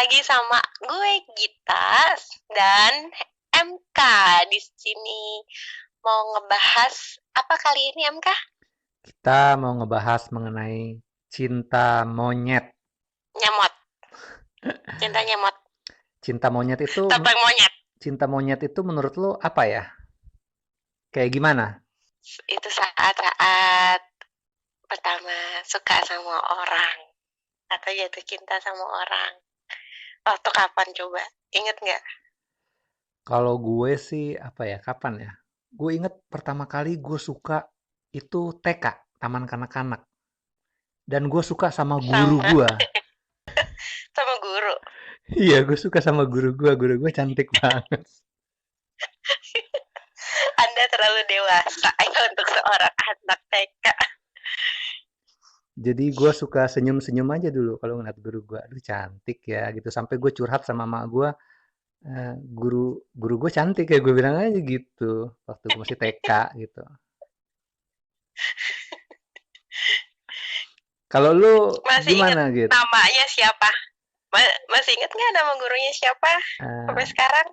lagi sama gue Gita dan MK di sini. Mau ngebahas apa kali ini MK? Kita mau ngebahas mengenai cinta monyet. Nyamot, cinta nyamot, Cinta monyet itu, topeng monyet. cinta monyet itu menurut lo apa ya? Kayak gimana? Itu saat-saat pertama suka sama orang atau jatuh cinta sama orang. Waktu kapan coba? Ingat nggak? Kalau gue sih apa ya? Kapan ya? Gue inget pertama kali gue suka itu TK, Taman Kanak-Kanak. Dan gue suka sama guru Sama gue. sama guru. Iya, gue suka sama guru gue. Guru gue cantik banget. Anda terlalu dewasa ya untuk seorang anak TK. Jadi gue suka senyum-senyum aja dulu kalau ngeliat guru gue. Aduh cantik ya gitu. Sampai gue curhat sama mak gue. Guru guru gue cantik ya gue bilang aja gitu waktu gue masih TK gitu. Kalau lu Masih ingat gimana gitu? namanya siapa? Masih ingat nggak nama gurunya siapa sampai Eh, sekarang?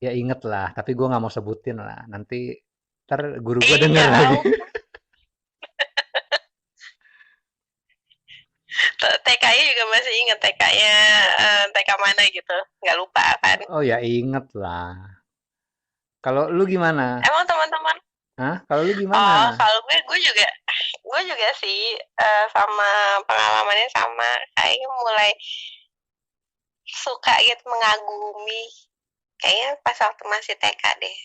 ya inget lah, tapi gue nggak mau sebutin lah. Nanti ntar guru gue denger Ya lagi. TK-nya juga masih ingat TK-nya, TK mana gitu, nggak lupa kan. Oh ya inget lah. Kalau lu gimana? Emang teman-teman, Hah? Kalau lu gimana? oh kalau gue juga sih, sama pengalamannya sama, kayaknya mulai suka gitu mengagumi, kayaknya pas waktu masih TK deh.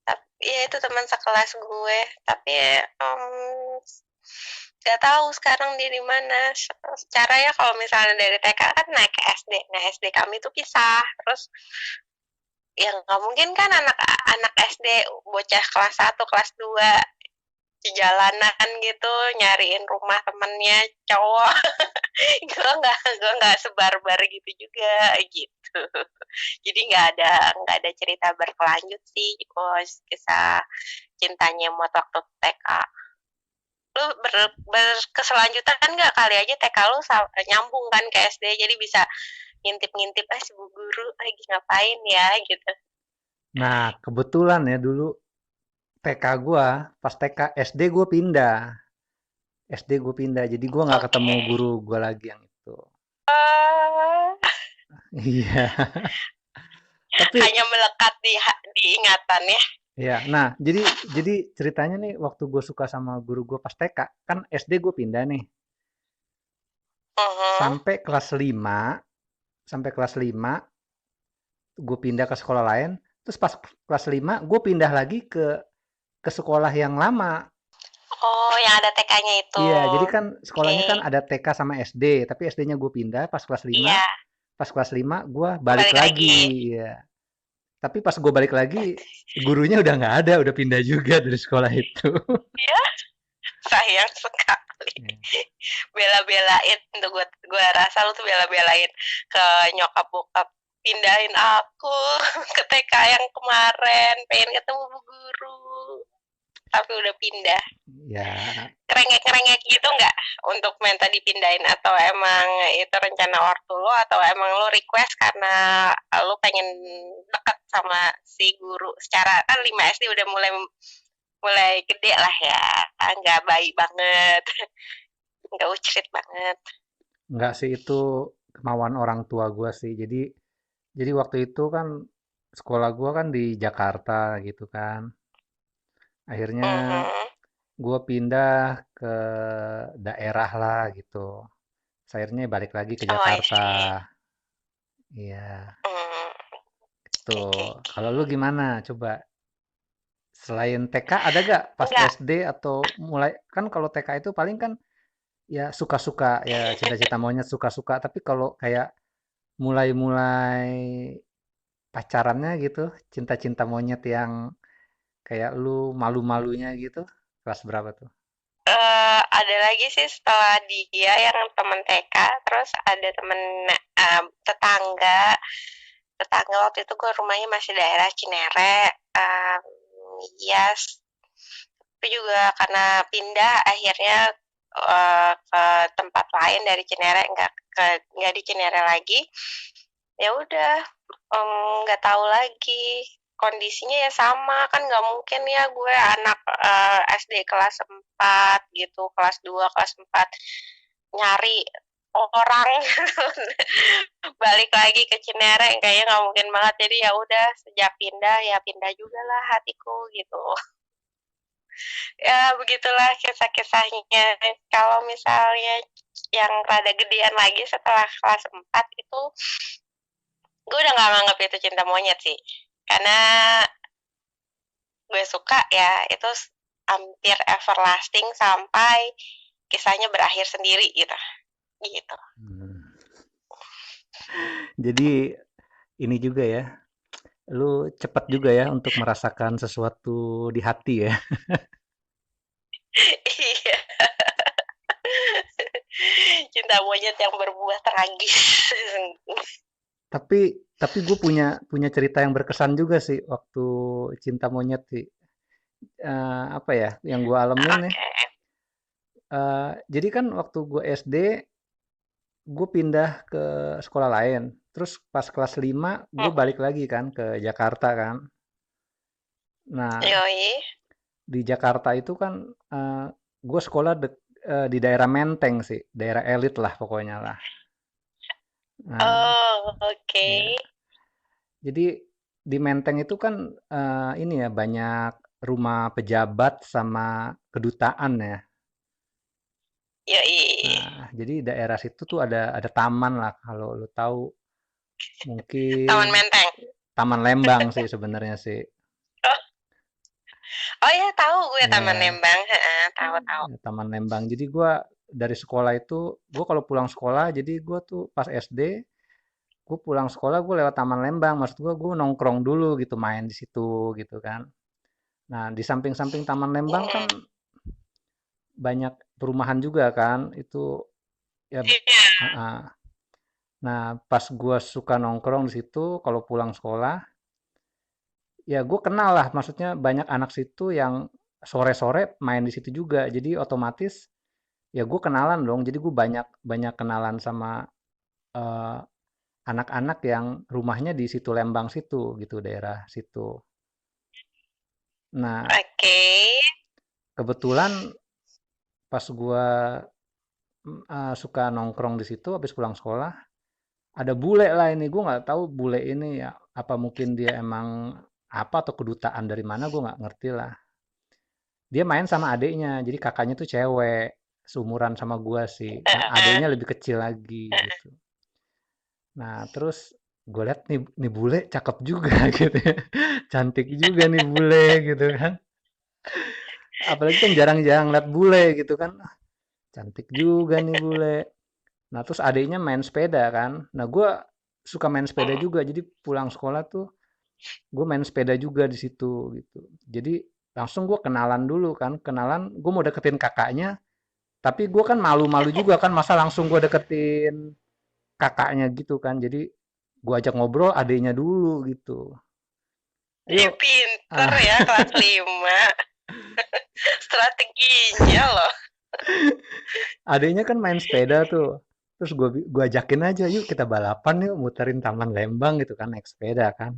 Tapi ya itu teman sekelas gue, tapi ya, nggak tahu sekarang dia di mana. Secara ya kalau misalnya dari TK kan naik ke SD, nah SD kami tuh pisah, terus yang nggak mungkin kan anak SD bocah kelas 1 kelas 2 di jalanan gitu nyariin rumah temennya cowok. gue nggak sebar-bar gitu juga gitu. Jadi nggak ada cerita berkelanjut sih, bos, kisah cintanya mau waktu TK. Lu berkeselanjutan kan nggak, kali aja TK lu nyambung kan ke SD, jadi bisa ngintip-ngintip si bu guru lagi ngapain ya gitu. Nah, kebetulan ya dulu TK gua, pas TK SD gue pindah. SD gue pindah, jadi gue nggak Oke. ketemu guru gue lagi yang itu. uh, Iya, tapi Hanya melekat di ingatan ya. ya, nah jadi ceritanya nih waktu gue suka sama guru gue pas TK, kan SD gue pindah nih. Uh-huh. Sampai kelas 5, sampai kelas 5 gue pindah ke sekolah lain, terus pas kelas 5 gue pindah lagi ke sekolah yang lama. Oh, yang ada TK-nya itu. Iya, jadi kan Oke. sekolahnya kan ada TK sama SD, tapi SD-nya gue pindah pas kelas 5, Iya, pas kelas 5 gue balik balik lagi. lagi. Iya. Tapi pas gue balik lagi, gurunya udah nggak ada, udah pindah juga dari sekolah itu. Ya, sayang sekali. Iya. Bela-belain tuh, gue rasa lu tuh bela-belain ke nyokap bokap, pindahin aku ke TK yang kemarin, pengen ketemu bu guru, tapi udah pindah. Ya, Kerengek-kerengek gitu nggak untuk minta dipindahin, atau emang itu rencana ortu lo, atau emang lo request karena lo pengen deket sama si guru? Secara kan 5 SD udah mulai mulai gede lah ya, nggak bayi banget, nggak ucrit banget. nggak sih itu kemauan orang tua gue sih. Jadi waktu itu kan sekolah gue kan di Jakarta gitu kan. Akhirnya Mhm. gue pindah ke daerah lah gitu. Akhirnya balik lagi ke Oh, I Jakarta. see. Iya, Hmm, itu. oke oke. Kalau lu gimana? Coba selain TK ada gak pas Enggak. SD atau mulai kan kalau TK itu paling kan ya suka-suka ya cinta-cinta monyet suka-suka. Tapi kalau kayak mulai-mulai pacarannya gitu, cinta-cinta monyet yang kayak lu malu-malunya gitu, kelas berapa tuh? Ada lagi sih setelah dia yang temen TK, terus ada temen, tetangga. Tetangga waktu itu gue rumahnya masih daerah Cinere, yes, tapi juga karena pindah akhirnya ke tempat lain dari Cinere, nggak di Cinere lagi. Ya udah, nggak tahu lagi kondisinya ya sama kan nggak mungkin ya gue anak SD kelas 4 gitu, kelas 2 kelas 4 nyari orang balik lagi ke Cinere kayaknya nggak mungkin banget, jadi ya udah sejak pindah ya pindah juga lah hatiku gitu. Ya begitulah kisah-kisahnya. Kalau misalnya yang rada gedean lagi setelah kelas 4 itu, gue udah gak nganggap itu cinta monyet sih. Karena gue suka ya itu hampir everlasting sampai kisahnya berakhir sendiri gitu. Gitu. Hmm. Jadi ini juga ya, lu cepat juga ya untuk merasakan sesuatu di hati ya. Iya. Cinta monyet yang berbuah tragis. Tapi gue punya punya cerita yang berkesan juga sih waktu cinta monyet sih. Apa ya, yang gue alamin nih. Oke. Jadi kan waktu gue SD, gue pindah ke sekolah lain. Terus pas kelas 5 gue balik lagi kan ke Jakarta kan. Nah, Yoi. di Jakarta itu kan gue sekolah di daerah Menteng sih, daerah elit lah pokoknya lah. Nah, Oh, oke. ya. Jadi di Menteng itu kan ini ya banyak rumah pejabat sama kedutaan ya. Yoi. Nah, jadi daerah situ tuh ada taman lah kalau lo tahu Taman mungkin Menteng. Taman Lembang sih sebenarnya sih. Oh, oh ya tahu gue Taman Ya, Lembang. Heeh, tahu tahu. ya, Taman Lembang. Jadi gua dari sekolah itu, gua kalau pulang sekolah, jadi gua tuh pas SD, gue pulang sekolah gue lewat Taman Lembang. Maksud gue nongkrong dulu gitu, main di situ gitu kan. Nah, di samping-samping Taman Lembang kan Mm-mm. banyak perumahan juga kan. Itu ya, Iya. uh, nah pas gue suka nongkrong di situ, kalau pulang sekolah, ya gue kenal lah. Maksudnya banyak anak situ yang sore-sore main di situ juga. Jadi otomatis ya gue kenalan dong. Jadi gue banyak banyak kenalan sama eh, anak-anak yang rumahnya di situ Lembang situ gitu, daerah situ. Nah, Oke. kebetulan pas gua suka nongkrong di situ habis pulang sekolah, ada bule lah ini. Gua nggak tahu bule ini ya apa mungkin dia emang apa atau kedutaan dari mana gua nggak ngerti lah. Dia main sama adiknya, jadi kakaknya tuh cewek, seumuran sama gua sih. Nah, Heeh. adiknya lebih kecil lagi gitu. Nah, terus gue lihat nih bule cakep juga gitu ya. Cantik juga nih bule gitu kan. Apalagi kan jarang-jarang lihat bule gitu kan. Ah, cantik juga nih bule. Nah, terus adiknya main sepeda kan. Nah, gue suka main sepeda juga. Jadi pulang sekolah tuh gue main sepeda juga di situ gitu. Jadi langsung gue kenalan dulu kan. Kenalan, gue mau deketin kakaknya. Tapi gue kan malu-malu juga kan. Masa langsung gue deketin kakaknya gitu kan. Jadi gue ajak ngobrol adiknya dulu gitu. Ih, Ayo, pinter ah, ya kelas 5. Strateginya loh. adiknya kan main sepeda tuh. Terus gue ajakin aja, yuk kita balapan yuk muterin Taman Lembang gitu kan naik sepeda kan.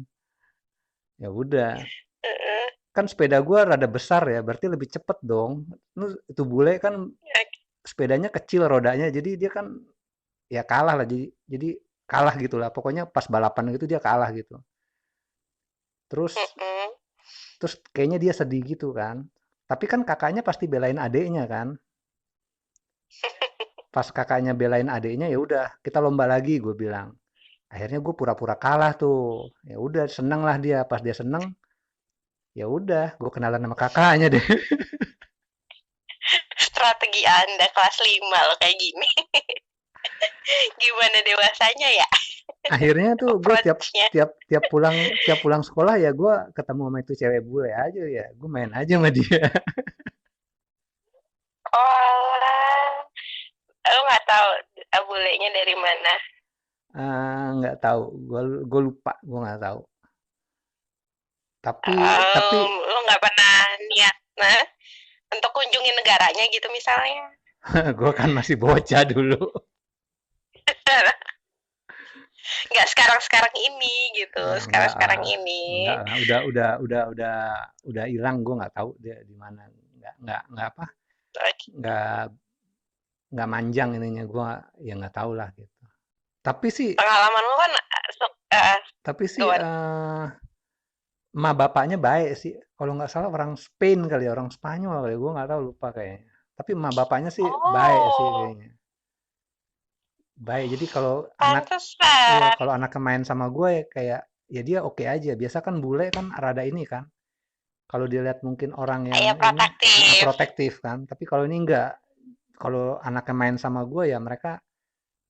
Ya udah, Heeh. kan sepeda gua rada besar ya, berarti lebih cepet dong. Itu bule kan sepedanya kecil rodanya, jadi dia kan ya kalah lah. Jadi kalah gitulah. Pokoknya pas balapan gitu dia kalah gitu. Terus Heeh. terus kayaknya dia sedih gitu kan. Tapi kan kakaknya pasti belain adeknya kan. Pas kakaknya belain adeknya ya udah kita lomba lagi gue bilang. Akhirnya gue pura-pura kalah tuh. Ya udah seneng lah dia. Pas dia seneng, ya udah gue kenalan sama kakaknya deh. Strategi Anda kelas 5 loh kayak gini. Gimana dewasanya ya Akhirnya tuh gue tiap approach-nya. tiap tiap pulang sekolah ya gue ketemu sama itu cewek bule aja ya. Gue main aja sama dia. Oh, aku nggak tahu bulenya dari mana. Nggak tahu. Gue lupa. Gue nggak tahu. Tapi Lo nggak pernah niat, nah, untuk kunjungi negaranya gitu misalnya. Gue kan masih bocah dulu. Nggak sekarang-sekarang ini gitu, Ya sekarang-sekarang ini. enggak lah. Udah hilang. Gue nggak tahu dia di mana. Nggak apa? Oke. Nggak nggak manjang ininya. Gue ya nggak tahu lah gitu. Tapi sih, Pengalamanmu kan tapi sih go on. emak bapaknya baik sih. Kalau nggak salah orang Spain kali ya, orang Spanyol kali. Gue nggak tahu lupa kayaknya. Tapi emak bapaknya sih baik sih Oh, kayaknya. Baik. Jadi kalau anak iya, pantesan. kalau anaknya main sama gue ya kayak ya dia oke aja. Biasa kan bule kan rada ini kan. Kalau dilihat mungkin orang yang Ya ini protektif. protektif kan. Tapi kalau ini enggak. Kalau anaknya main sama gue ya mereka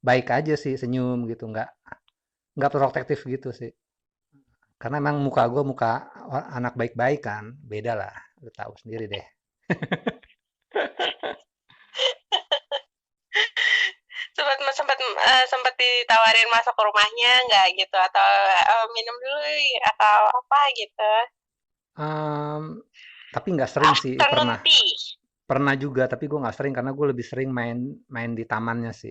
baik aja sih, senyum gitu, nggak protektif gitu sih. Karena emang muka gue muka anak baik-baik kan, beda lah, lu tahu sendiri deh. Sempat ditawarin masuk ke rumahnya nggak gitu atau minum dulu atau apa gitu. Em, tapi nggak sering sih, Afternoon pernah tea. pernah juga, tapi gue nggak sering karena gue lebih sering main main di tamannya sih.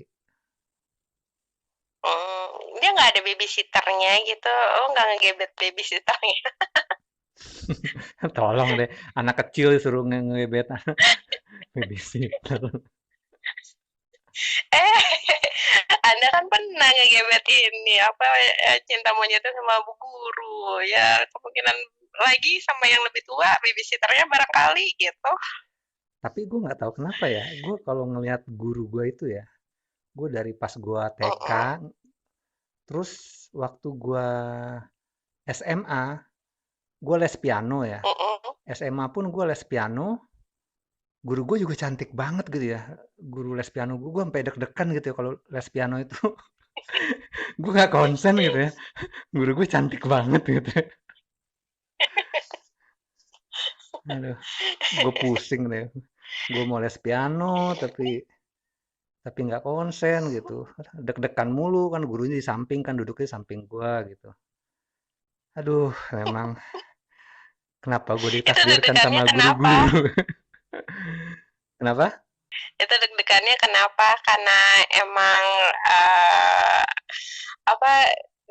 Dia nggak ada babysitternya gitu. Oh, nggak ngegebet babysitternya. Tolong deh, anak kecil disuruh ngebet babysitter. Eh, Anda kan pernah ngegebet ini apa cinta monyetnya sama bu guru ya, kemungkinan lagi sama yang lebih tua babysitternya barangkali gitu. Tapi gue nggak tahu kenapa ya, gue kalau ngelihat guru gue itu ya, gue dari pas gue TK, Mm-mm, terus waktu gue SMA, gue les piano ya. mm-mm. SMA pun gue les piano, guru gue juga cantik banget gitu ya. Guru les piano gue sampai deg-degan gitu ya kalau les piano itu. Gue nggak konsen gitu ya. Guru gue cantik banget gitu ya. Aduh, gue pusing deh. Gue mau les piano tapi nggak konsen gitu. Deg-degan mulu kan gurunya di samping kan duduknya di samping gue gitu. Aduh, memang kenapa gue Itu ditakdirkan deg-degannya sama kenapa? guru-guru? Kenapa? Itu deg-degannya kenapa? Karena emang eh, apa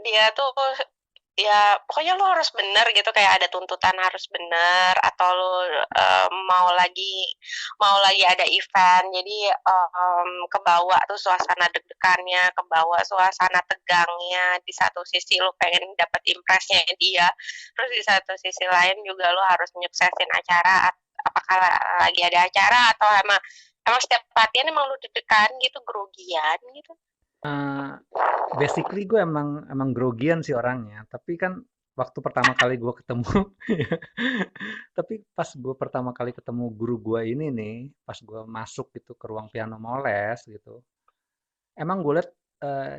dia tuh ya pokoknya lo harus bener gitu, kayak ada tuntutan harus bener, atau lo mau lagi ada event jadi kebawa tuh suasana deg-degannya, kebawa suasana tegangnya, di satu sisi lo pengen dapet impresnya dia, terus di satu sisi lain juga lo harus nyuksesin acara, apakah lagi ada acara atau emang emang setiap latihan emang lu deg-degan gitu, grogian gitu. Eh, basically gue emang grogian sih orangnya, tapi kan waktu pertama kali gue ketemu, tapi pas gue pertama kali ketemu guru gue ini nih, pas gue masuk gitu ke ruang piano moles gitu, emang gue liat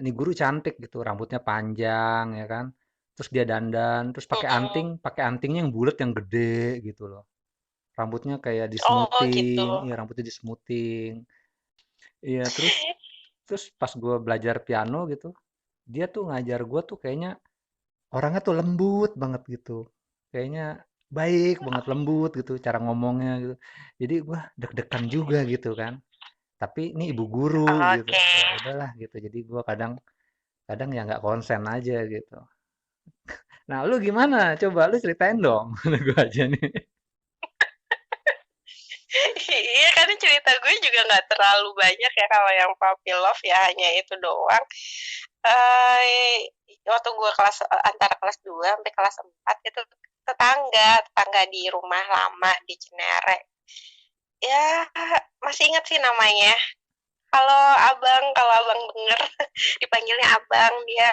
nih guru cantik gitu, rambutnya panjang ya kan, terus dia dandan, terus Mm-mm. pakai antingnya yang bulat yang gede gitu loh, rambutnya kayak di Oh gitu. smoothing, iya rambutnya di smoothing, iya terus pas gue belajar piano gitu, dia tuh ngajar gue tuh kayaknya orangnya tuh lembut banget gitu. Kayaknya baik banget, lembut gitu cara ngomongnya gitu. Jadi gua deg-degan juga gitu kan. Tapi ini ibu guru gitu. Oke. Ya udahlah gitu. Jadi gua kadang kadang ya nggak konsen aja gitu. Nah, lu gimana? Coba lu ceritain dong. Gua aja nih. Iya kan, cerita gue juga nggak terlalu banyak ya kalau yang puppy love, ya hanya itu doang. Waktu gue antara kelas 2 sampai kelas 4 itu tetangga di rumah lama di Cinere. Ya, masih ingat sih namanya. Kalau abang denger dipanggilnya abang, dia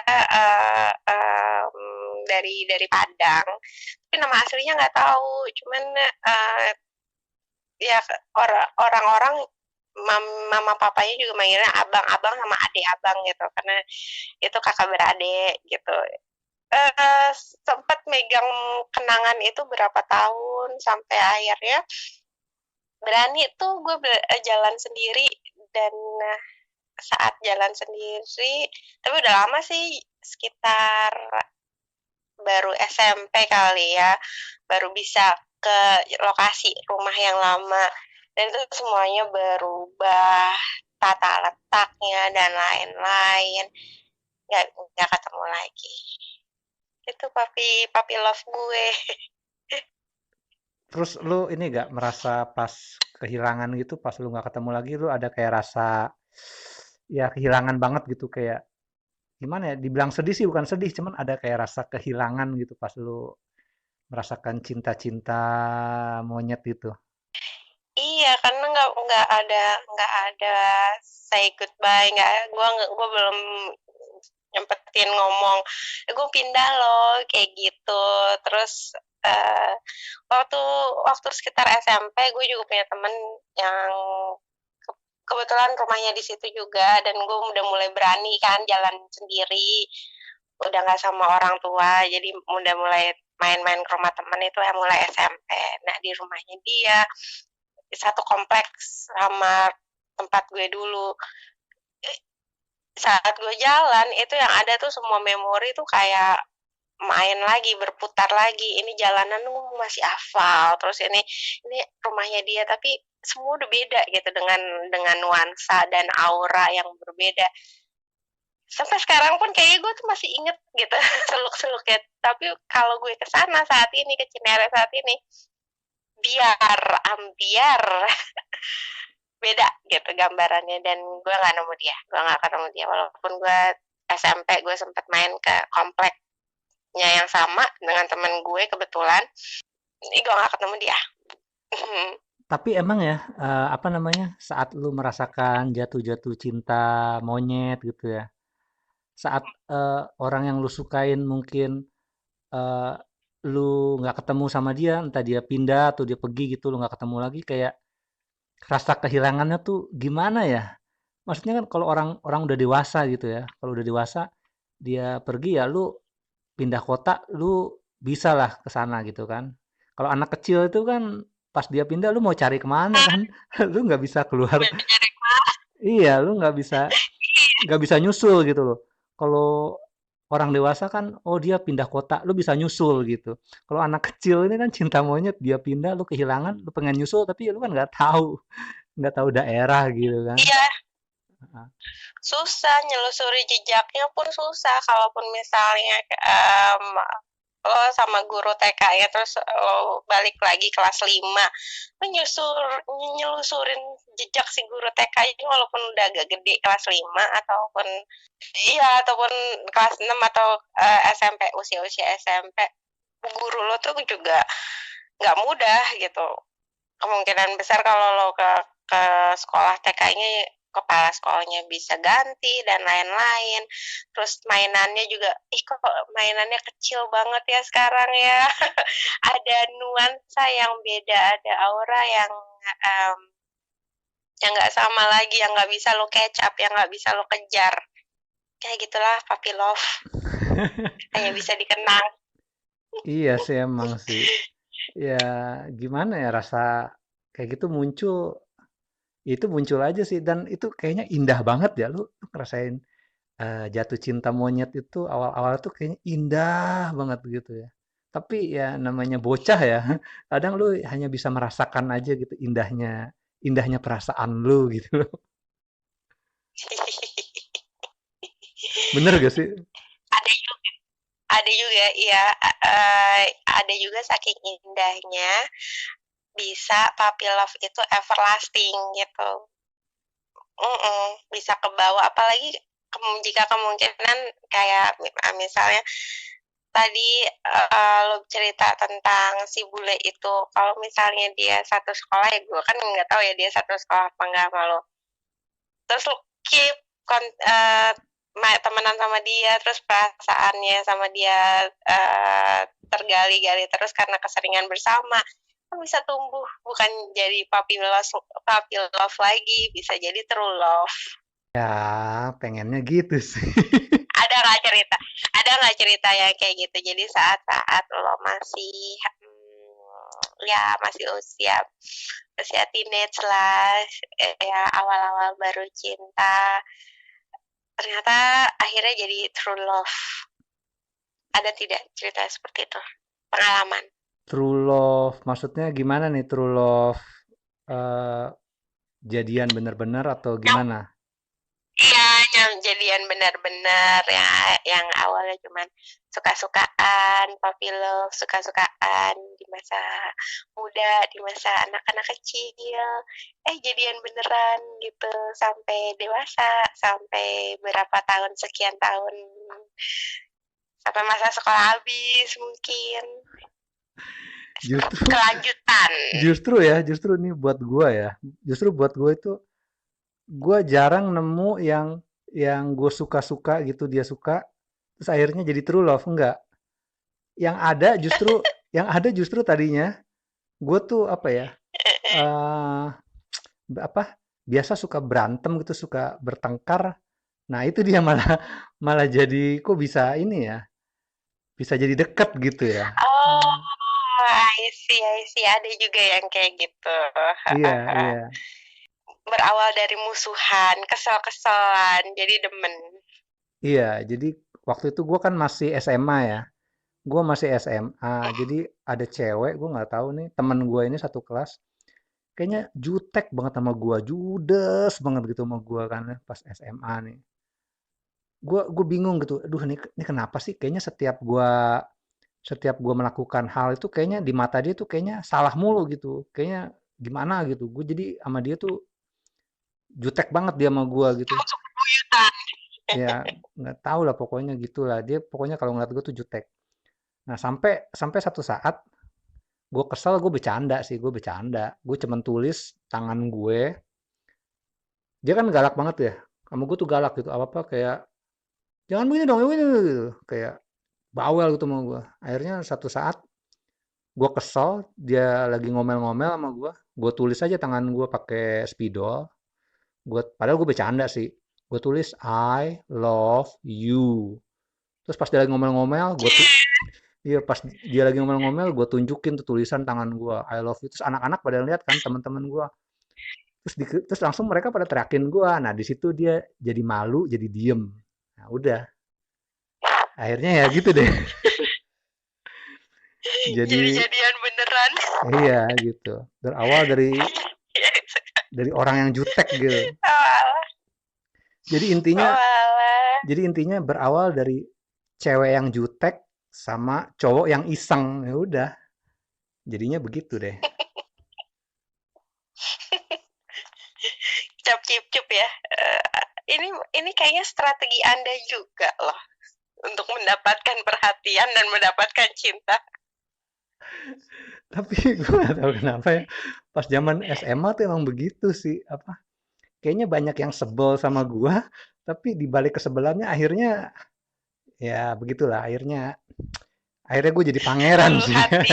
dari Padang. Tapi nama aslinya nggak tahu. Cuman ya orang-orang mama papanya juga manggilnya abang-abang sama adik abang gitu, karena itu kakak beradik gitu. eh Sempat megang kenangan itu berapa tahun sampai akhirnya berani tuh gue jalan sendiri. Dan saat jalan sendiri, tapi udah lama sih, sekitar baru SMP kali ya, baru bisa ke lokasi rumah yang lama. Dan itu semuanya berubah, tata letaknya dan lain-lain. Nggak ketemu lagi. Itu papi papi love gue. Terus lu ini gak merasa pas kehilangan gitu, pas lu nggak ketemu lagi, lu ada kayak rasa ya kehilangan banget gitu kayak gimana ya? Dibilang sedih sih bukan sedih, cuman ada kayak rasa kehilangan gitu pas lu merasakan cinta-cinta monyet itu. Iya, karena nggak ada say goodbye, gua belum nyempetin ngomong, gue pindah loh kayak gitu. Terus eh, waktu waktu sekitar SMP gue juga punya temen yang kebetulan rumahnya di situ juga, dan gue udah mulai berani kan jalan sendiri, udah nggak sama orang tua, jadi udah mulai main-main ke rumah temen itu ya mulai SMP. Nah, di rumahnya dia di satu kompleks sama tempat gue dulu. Saat gue jalan itu yang ada tuh semua memori tuh kayak main lagi, berputar lagi. Ini jalanan tuh masih hafal, terus ini rumahnya dia, tapi semua udah beda gitu, dengan nuansa dan aura yang berbeda. Sampai sekarang pun kayaknya gue tuh masih inget gitu seluk-seluknya. Tapi kalau gue ke sana saat ini, ke Cinere saat ini, biar ambiar beda gitu gambarannya, dan gue nggak nemu dia, gue nggak ketemu dia, walaupun gue SMP gue sempat main ke kompleknya yang sama dengan temen gue kebetulan, ini gue nggak ketemu dia. Tapi emang ya, apa namanya, saat lu merasakan jatuh-jatuh cinta monyet gitu ya, saat orang yang lu sukain mungkin eh, lu nggak ketemu sama dia, entah dia pindah atau dia pergi gitu, lu nggak ketemu lagi, kayak rasa kehilangannya tuh gimana ya? Maksudnya kan kalau orang orang udah dewasa gitu ya, kalau udah dewasa dia pergi ya lu pindah kota, lu bisa lah ke sana gitu kan. Kalau anak kecil itu kan pas dia pindah lu mau cari kemana kan? Lu nggak bisa keluar. Iya, lu nggak bisa nyusul gitu loh. Kalau orang dewasa kan, oh dia pindah kota, lu bisa nyusul gitu. Kalau anak kecil ini kan cinta monyet, dia pindah, lu kehilangan, lu pengen nyusul tapi lu kan nggak tahu daerah gitu kan. Iya, Heeh. susah nyelusuri jejaknya pun susah. Kalaupun misalnya lo sama guru TK ya, terus lo balik lagi kelas 5, lo nyelusurin jejak si guru TK ini, walaupun udah agak gede kelas 5 ataupun iya, ataupun kelas 6 atau SMP, usia-usia SMP, guru lo tuh juga nggak mudah gitu. Kemungkinan besar kalau lo ke sekolah TK-nya, kepala sekolahnya bisa ganti dan lain-lain. Terus mainannya juga, ih kok mainannya kecil banget ya sekarang ya. Ada nuansa yang beda, ada aura um, yang nggak sama lagi, yang nggak bisa lo catch up, yang nggak bisa lo kejar. Kayak gitulah puppy love, hanya bisa dikenang. Iya sih emang sih. Ya gimana ya rasa kayak gitu muncul aja sih dan itu kayaknya indah banget ya lu ngerasain jatuh cinta monyet itu awal-awal tuh kayaknya indah banget gitu ya. Tapi ya namanya bocah ya, kadang lu hanya bisa merasakan aja gitu indahnya perasaan lu gitu loh. Bener gak sih? ada ada juga ya, ada juga saking indahnya bisa puppy love itu everlasting gitu. Bisa ke bawah, apalagi jika kemungkinan kayak misalnya tadi lo cerita tentang si bule itu, kalau misalnya dia satu sekolah, ya gue kan nggak tahu ya dia satu sekolah apa enggak sama lo, terus lo keep temenan sama dia, terus perasaannya sama dia tergali-gali terus karena keseringan bersama, kan bisa tumbuh bukan jadi puppy love lagi, bisa jadi true love. Ya pengennya gitu sih. Ada nggak cerita? Ada nggak cerita yang kayak gitu? Jadi saat-saat lo masih ya masih usia usia teenage lah, ya awal-awal baru cinta, ternyata akhirnya jadi true love. Ada tidak cerita seperti itu? Pengalaman? True love, maksudnya gimana nih true love? eh, jadian bener-bener atau Yang gimana? iya, yang jadian benar-benar ya, yang awalnya cuman suka-sukaan, puppy love, suka-sukaan di masa muda, di masa anak-anak kecil, jadian beneran gitu sampai dewasa, sampai berapa tahun, sekian tahun, sampai masa sekolah habis mungkin, Justru kelanjutan. justru nih buat gua ya. Justru buat gua itu gua jarang nemu yang gue suka-suka gitu dia suka terus akhirnya jadi true love enggak. Yang ada justru yang ada justru tadinya gue tuh apa ya? eh apa? Biasa suka berantem gitu, suka bertengkar. Nah, itu dia malah malah jadi kok bisa ini ya? Bisa jadi deket gitu ya. Oh, Hmm. I see, ada juga yang kayak gitu. Iya, iya. Berawal dari musuhan, kesel-keselan, jadi demen. Iya, jadi waktu itu gue kan masih SMA ya. Gue masih SMA, jadi ada cewek, gue nggak tahu nih, teman gue ini satu kelas, kayaknya jutek banget sama gue, judes banget gitu sama gue kan ya, pas SMA nih. Gue bingung gitu, aduh ini kenapa sih? Kayaknya setiap gue melakukan hal itu kayaknya di mata dia tuh kayaknya salah mulu gitu, kayaknya gimana gitu. Gue jadi sama dia tuh jutek banget dia sama gue gitu. Masuk bebuyutan. Ya nggak tahu lah pokoknya gitulah. Dia pokoknya kalau ngeliat gue tuh jutek. Nah sampai sampai satu saat gue kesel, gue bercanda sih, gue bercanda. Gue cuman tulis tangan gue. Dia kan galak banget ya. Kamu gue tuh galak gitu. Apa-apa kayak, jangan begini dong, begini gitu. Kayak bawel gitu sama gue. Akhirnya satu saat gue kesel, dia lagi ngomel-ngomel sama gue. Gue tulis aja tangan gue pakai spidol. Padahal gue bercanda sih. Gue tulis I love you. Terus pas dia lagi ngomel-ngomel, iya pas dia lagi ngomel-ngomel, gue tunjukin tuh tulisan tangan gue I love you. Terus anak-anak pada lihat kan teman-teman gue. Terus langsung mereka pada teriakin gua. Nah, di situ dia jadi malu, jadi diem. Nah, udah. Akhirnya ya gitu deh. Jadi Jadi jadian beneran. iya gitu. Berawal dari orang yang jutek gitu. Walah, Jadi intinya walah. jadi intinya berawal dari cewek yang jutek sama cowok yang iseng. Ya udah, jadinya begitu deh. Cap cip cup ya. Ini kayaknya strategi Anda juga loh untuk mendapatkan perhatian dan mendapatkan cinta. Tapi gue gak tahu kenapa ya. Pas zaman SMA tuh emang begitu sih. Apa? Kayaknya banyak yang sebel sama gua, tapi di balik kesebelannya akhirnya ya begitulah. Akhirnya gue jadi pangeran Luluh sih. hati.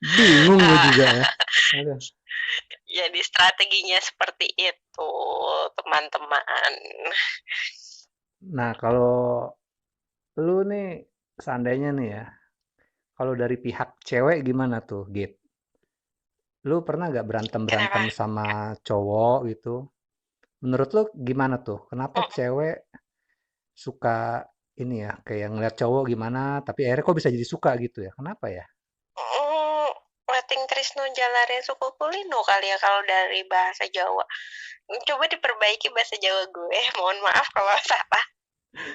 Bingung gue juga Ah, ya. Aduh. jadi strateginya seperti itu, teman-teman. Nah, kalau lu nih, seandainya nih ya, kalau dari pihak cewek gimana tuh, Git? Lu pernah gak berantem-berantem Kenapa? sama cowok gitu? Menurut lu gimana tuh? Kenapa cewek suka ini ya, kayak ngeliat cowok gimana, tapi akhirnya kok bisa jadi suka gitu ya? Kenapa ya? Weting Trisno Jalare Suku Kulino kali ya kalau dari bahasa Jawa. Coba diperbaiki bahasa Jawa gue. Mohon maaf kalau salah.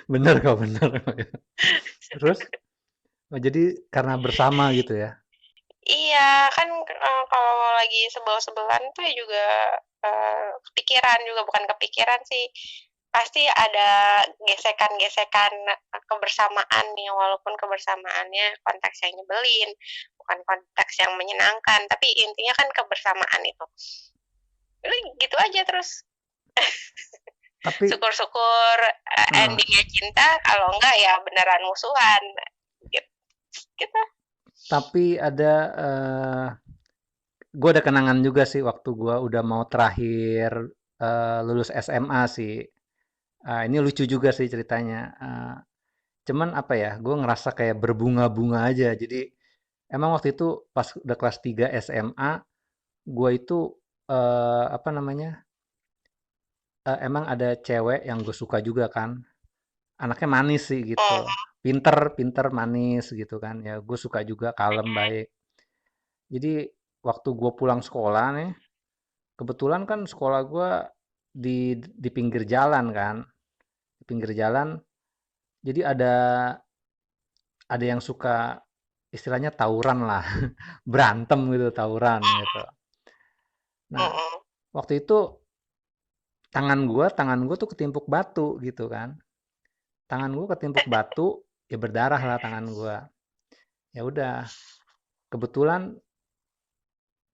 Bener kok, bener. Terus, oh, jadi karena bersama gitu ya? Iya, kan kalau lagi sebel-sebelan tuh ya juga kepikiran juga, bukan kepikiran sih. Pasti ada gesekan-gesekan kebersamaan nih, walaupun kebersamaannya konteks yang nyebelin, bukan konteks yang menyenangkan, tapi intinya kan kebersamaan itu. Udah gitu aja terus. Tapi, Syukur-syukur eh, endingnya cinta, kalau enggak ya beneran musuhan. Gitu. Gitu. tapi ada, gue ada kenangan juga sih waktu gue udah mau terakhir lulus SMA sih. Ini lucu juga sih ceritanya. Cuman apa ya, gue ngerasa kayak berbunga-bunga aja. Jadi emang waktu itu pas udah kelas 3 SMA, gue itu apa namanya, emang ada cewek yang gue suka juga kan. Anaknya manis sih gitu. Hmm. Pinter, pinter, manis gitu kan. Ya gue suka juga, kalem, baik. Jadi waktu gue pulang sekolah nih, kebetulan kan sekolah gue di pinggir jalan kan, di pinggir jalan. Jadi ada yang suka istilahnya tawuran lah, berantem gitu, tawuran gitu. Nah, Mm-mm. waktu itu tangan gua tuh ketimpuk batu gitu kan. Tangan gua ketimpuk batu, ya berdarah lah tangan gua. Ya udah, kebetulan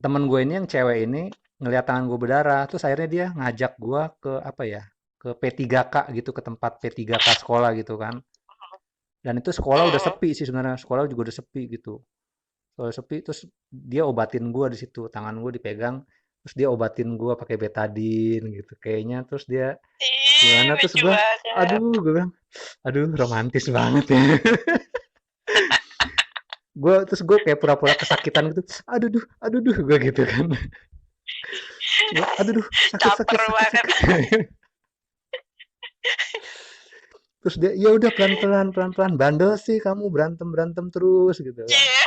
temen gue ini yang cewek ini ngelihat tangan gue berdarah, terus akhirnya dia ngajak gua ke apa ya, ke P3K gitu, ke tempat P3K sekolah gitu kan. Dan itu sekolah udah Mm-mm. sepi sih sebenarnya, sekolah juga udah sepi gitu. Sekolah sepi, terus dia obatin gua di situ, tangan gua dipegang, terus dia obatin gua pakai betadin gitu kayaknya, terus dia Ih, gimana, terus lucu gua banget. aduh, gue bilang aduh romantis banget ya. Gue kayak pura-pura kesakitan gitu, aduh duh gue gitu kan. Gua, aduh duh, sakit sakit Caper sakit banget. sakit. Terus dia ya udah pelan-pelan pelan-pelan, bandel sih kamu, berantem berantem terus gitu kan. Iya.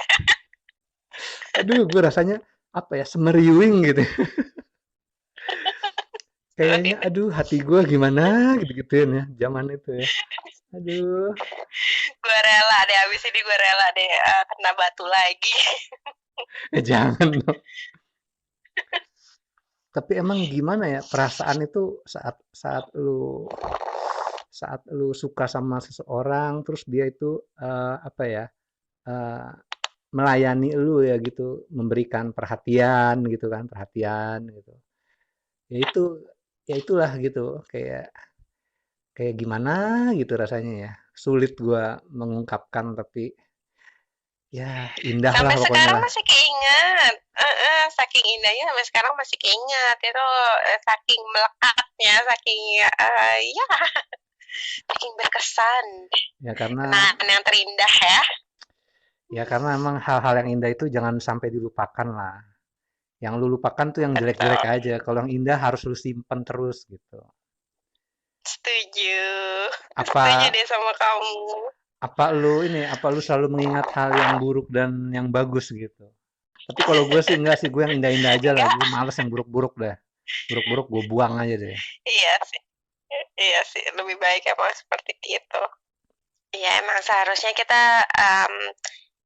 Aduh, gue rasanya apa ya, semeriwing gitu. Kayaknya aduh hati gue gimana gitu-gituin ya zaman itu ya. Aduh, Gue rela deh, abis ini gue rela deh kena batu lagi. jangan dong. Tapi emang gimana ya perasaan itu saat saat lu suka sama seseorang, terus dia itu apa ya, eh, melayani lu ya gitu, memberikan perhatian gitu kan, perhatian gitu. Ya itu, ya itulah gitu, kayak kayak gimana gitu rasanya ya. Sulit gua mengungkapkan tapi ya indah lah Sampai pokoknya sekarang lah. masih keinget. Saking indahnya sampai sekarang masih keinget. Itu saking melekatnya, saking ya, saking berkesan. Ya karena Kenangan yang terindah ya. ya karena emang hal-hal yang indah itu jangan sampai dilupakan lah. Yang lu lupakan tuh yang jelek-jelek Betul. aja. Kalau yang indah harus lu simpen terus gitu. Setuju. Setuju Apa deh sama kamu. apa lu selalu mengingat hal yang buruk dan yang bagus gitu. Tapi kalau gue sih enggak sih, gue yang indah-indah aja lah. Enggak, Gue males yang buruk-buruk dah. Buruk-buruk gue buang aja deh. iya sih. Iya sih, lebih baik emang seperti itu. Iya, emang seharusnya kita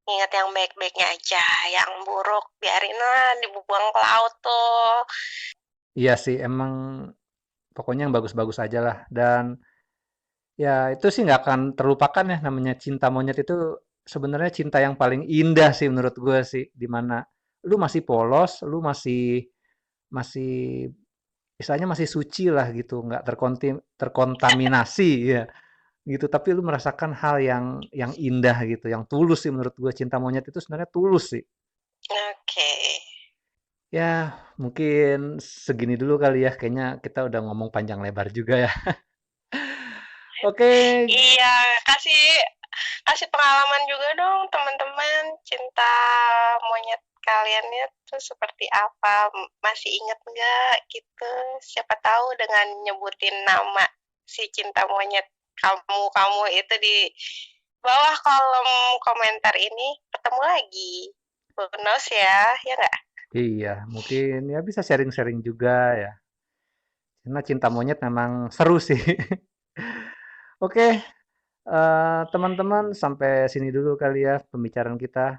ingat yang baik-baiknya aja. Yang buruk biarin lah dibuang ke laut tuh. Iya sih, emang pokoknya yang bagus-bagus aja lah. Dan ya itu sih nggak akan terlupakan ya, namanya cinta monyet itu sebenarnya cinta yang paling indah sih menurut gue sih. Dimana lu masih polos, lu masih masih istilahnya masih suci lah gitu, nggak terkontaminasi ya gitu. Tapi lu merasakan hal yang indah gitu, yang tulus sih menurut gue. Cinta monyet itu sebenarnya tulus sih. Oke. Ya mungkin segini dulu kali ya. Kayaknya kita udah ngomong panjang lebar juga ya. Oke, Iya, kasih kasih pengalaman juga dong teman-teman, cinta monyet kaliannya tuh seperti apa? Masih inget nggak gitu? Siapa tahu dengan nyebutin nama si cinta monyet kamu itu di bawah kolom komentar ini ketemu lagi. Who knows ya, ya nggak? iya, mungkin ya bisa sharing-sharing juga ya. Karena cinta monyet memang seru sih. Oke, teman-teman, sampai sini dulu kali ya pembicaraan kita.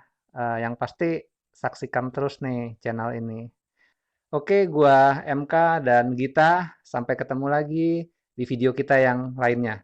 Yang pasti saksikan terus nih channel ini. Oke, gua MK dan Gita. Sampai ketemu lagi di video kita yang lainnya.